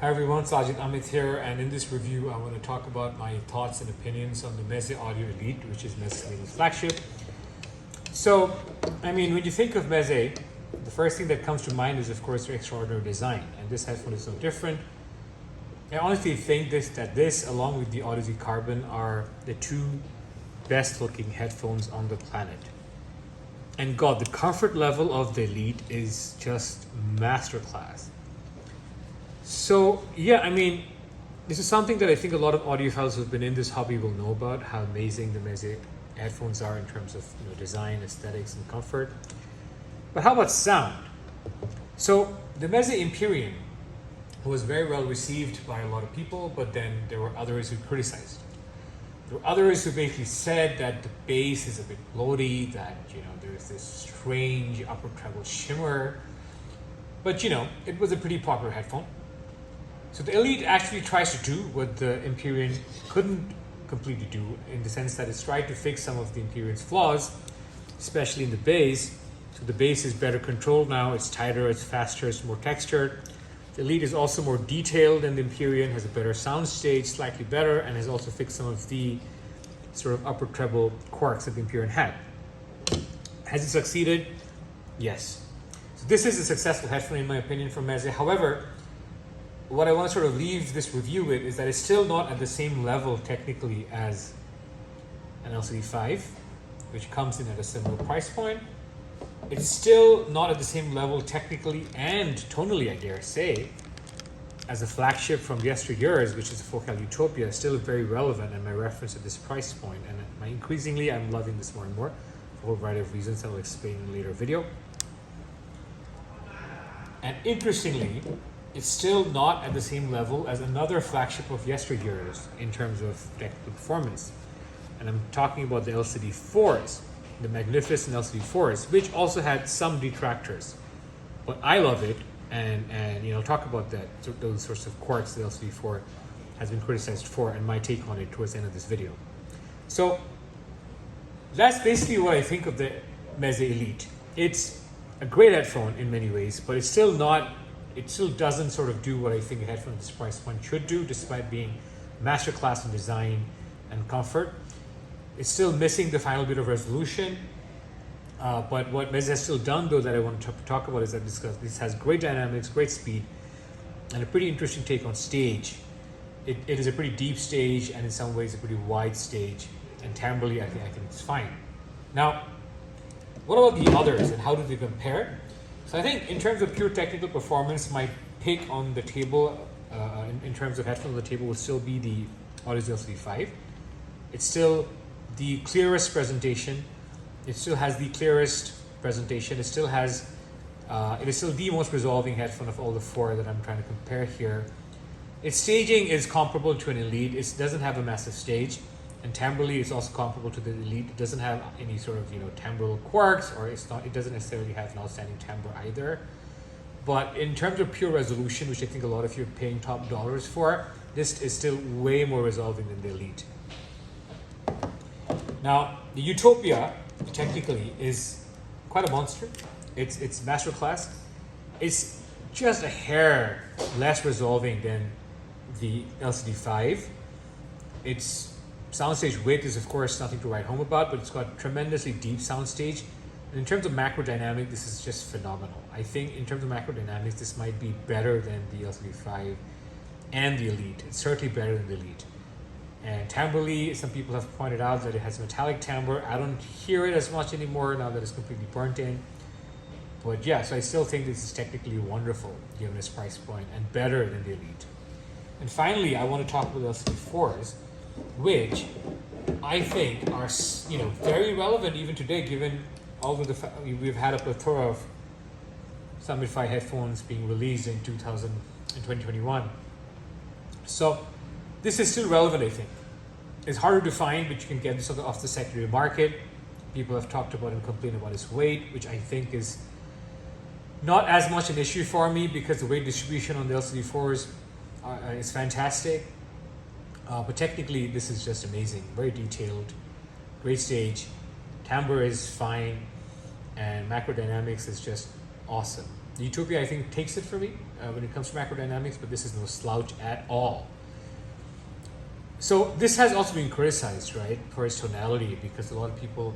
Hi everyone, Sajid Amit here, and in this review I want to talk about my thoughts and opinions on the Meze Audio Elite, which is Meze's latest flagship. So, I mean, when you think of Meze, the first thing that comes to mind is of course their extraordinary design, and this headphone is no different. I honestly think that this, along with the Odyssey Carbon, are the two best looking headphones on the planet. And God, the comfort level of the Elite is just masterclass. So yeah, I mean, this is something that I think a lot of audiophiles who've been in this hobby will know about, how amazing the Meze headphones are in terms of design, aesthetics, and comfort. But how about sound? So the Meze Empyrean was very well received by a lot of people, but then there were others who criticized. There were others who basically said that the bass is a bit bloaty, that there's this strange upper treble shimmer. But it was a pretty popular headphone. So the Elite actually tries to do what the Empyrean couldn't completely do, in the sense that it's tried to fix some of the Empyrean's flaws, especially in the bass. So the bass is better controlled now, it's tighter, it's faster, it's more textured. The Elite is also more detailed than the Empyrean, has a better sound stage, slightly better, and has also fixed some of the sort of upper treble quirks that the Empyrean had. Has it succeeded? Yes. So this is a successful headphone in my opinion from Meze. However, what I want to sort of leave this review with is that it's still not at the same level technically as an LCD5, which comes in at a similar price point. It's still not at the same level technically and tonally, I dare say, as a flagship from yesteryears, which is the 4K Utopia. Still very relevant and my reference at this price point. And increasingly, I'm loving this more and more for a whole variety of reasons I will explain in a later video. And interestingly, it's still not at the same level as another flagship of yesteryears in terms of technical performance. And I'm talking about the LCD4s, the magnificent LCD4s, which also had some detractors. But I love it, and I'll talk about that, those sorts of quirks the LCD4 has been criticized for, and my take on it towards the end of this video. So that's basically what I think of the Meze Elite. It's a great headphone in many ways, but it's still not. It still doesn't sort of do what I think a headphone at this price point should do, despite being masterclass in design and comfort. It's still missing the final bit of resolution. But what Meze has still done, though, that I want to talk about is that this has great dynamics, great speed, and a pretty interesting take on stage. It is a pretty deep stage, and in some ways a pretty wide stage. And timbrally, I think it's fine. Now, what about the others, and how do they compare? So I think in terms of pure technical performance, my pick on the table, in terms of headphones on the table, will still be the Odyssey LCD5. It's still the clearest presentation. It still has the clearest presentation. It still has, it is still the most resolving headphone of all the four that I'm trying to compare here. Its staging is comparable to an Elite. It doesn't have a massive stage. And timbrally, it's also comparable to the Elite. It doesn't have any sort of timbral quirks, or it doesn't necessarily have an outstanding timbre either. But in terms of pure resolution, which I think a lot of you are paying top dollars for, this is still way more resolving than the Elite. Now, the Utopia technically is quite a monster. It's masterclass. It's just a hair less resolving than the LCD5. Its soundstage width is of course nothing to write home about, but it's got tremendously deep soundstage. And in terms of macro dynamic, this is just phenomenal. I think in terms of macro dynamics, this might be better than the LCD5 and the Elite. It's certainly better than the Elite. And timbrally, some people have pointed out that it has metallic timbre. I don't hear it as much anymore now that it's completely burnt in. But yeah, so I still think this is technically wonderful given its price point, and better than the Elite. And finally, I want to talk about the LCD4s, which I think are very relevant even today, given all of the we've had a plethora of Amplify headphones being released in 2021. So this is still relevant, I think. It's harder to find, but you can get this off the secondary market. People have talked about and complained about its weight, which I think is not as much an issue for me, because the weight distribution on the LCD4s is fantastic. But technically, this is just amazing. Very detailed, great stage. Timbre is fine, and macro dynamics is just awesome. The Utopia, I think, takes it for me. when it comes to macro dynamics, but this is no slouch at all. So this has also been criticized, right, for its tonality, because a lot of people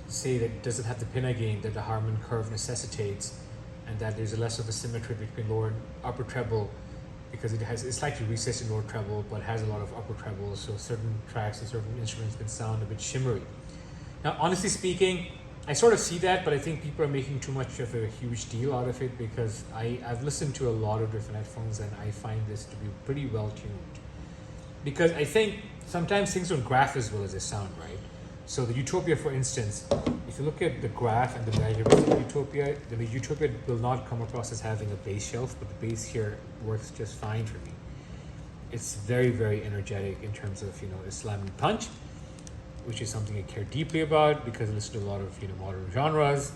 say that it doesn't have the pinna gain that the Harman curve necessitates, and that there's a less of a symmetry between lower and upper treble, because it's slightly recessed in lower treble, but has a lot of upper treble, so certain tracks and certain instruments can sound a bit shimmery. Now, honestly speaking, I sort of see that, but I think people are making too much of a huge deal out of it, because I've listened to a lot of different headphones and I find this to be pretty well tuned. Because I think sometimes things don't graph as well as they sound, right? So the Utopia, for instance, if you look at the graph and the measurements of the Utopia will not come across as having a bass shelf, but the bass here works just fine for me. It's very, very energetic in terms of, the slam and punch, which is something I care deeply about because I listen to a lot of, modern genres,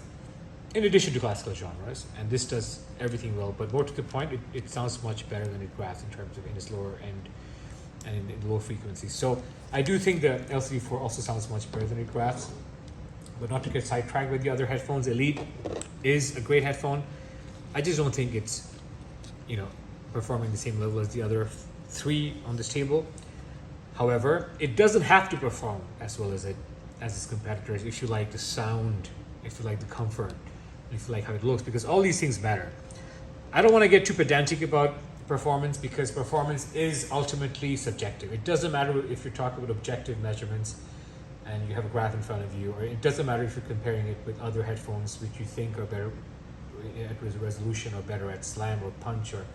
in addition to classical genres, and this does everything well. But more to the point, it sounds much better than it graphs in terms of in its lower end and in low frequencies. So I do think the LCD4 also sounds much better than it graphs. But not to get sidetracked with the other headphones, Elite is a great headphone. I just don't think it's, performing the same level as the other three on this table. However, it doesn't have to perform as well as its competitors if you like the sound, if you like the comfort, if you like how it looks, because all these things matter. I don't want to get too pedantic about performance, because performance is ultimately subjective. It doesn't matter if you're talking about objective measurements and you have a graph in front of you, or it doesn't matter if you're comparing it with other headphones which you think are better at resolution or better at slam or punch or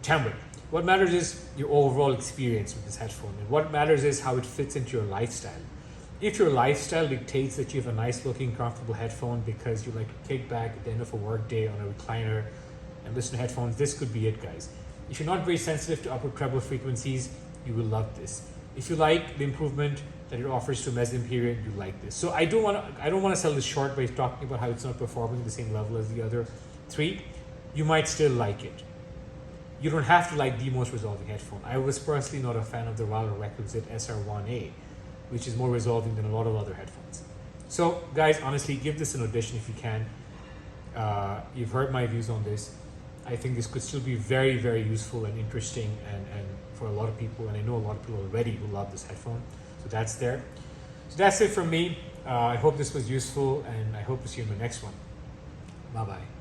timbre. What matters is your overall experience with this headphone, and what matters is how it fits into your lifestyle. If your lifestyle dictates that you have a nice looking, comfortable headphone because you like to kick back at the end of a work day on a recliner and listen to headphones, this could be it, guys. If you're not very sensitive to upper treble frequencies, you will love this. If you like the improvement that it offers to Meze Empyrean, you like this. So I don't want to sell this short by talking about how it's not performing at the same level as the other three. You might still like it. You don't have to like the most resolving headphone. I was personally not a fan of the rather requisite SR1A, which is more resolving than a lot of other headphones. So guys, honestly, give this an audition if you can. You've heard my views on this. I think this could still be very, very useful and interesting and for a lot of people, and I know a lot of people already who love this headphone. So that's there. So that's it from me. I hope this was useful, and I hope to see you in the next one. Bye-bye.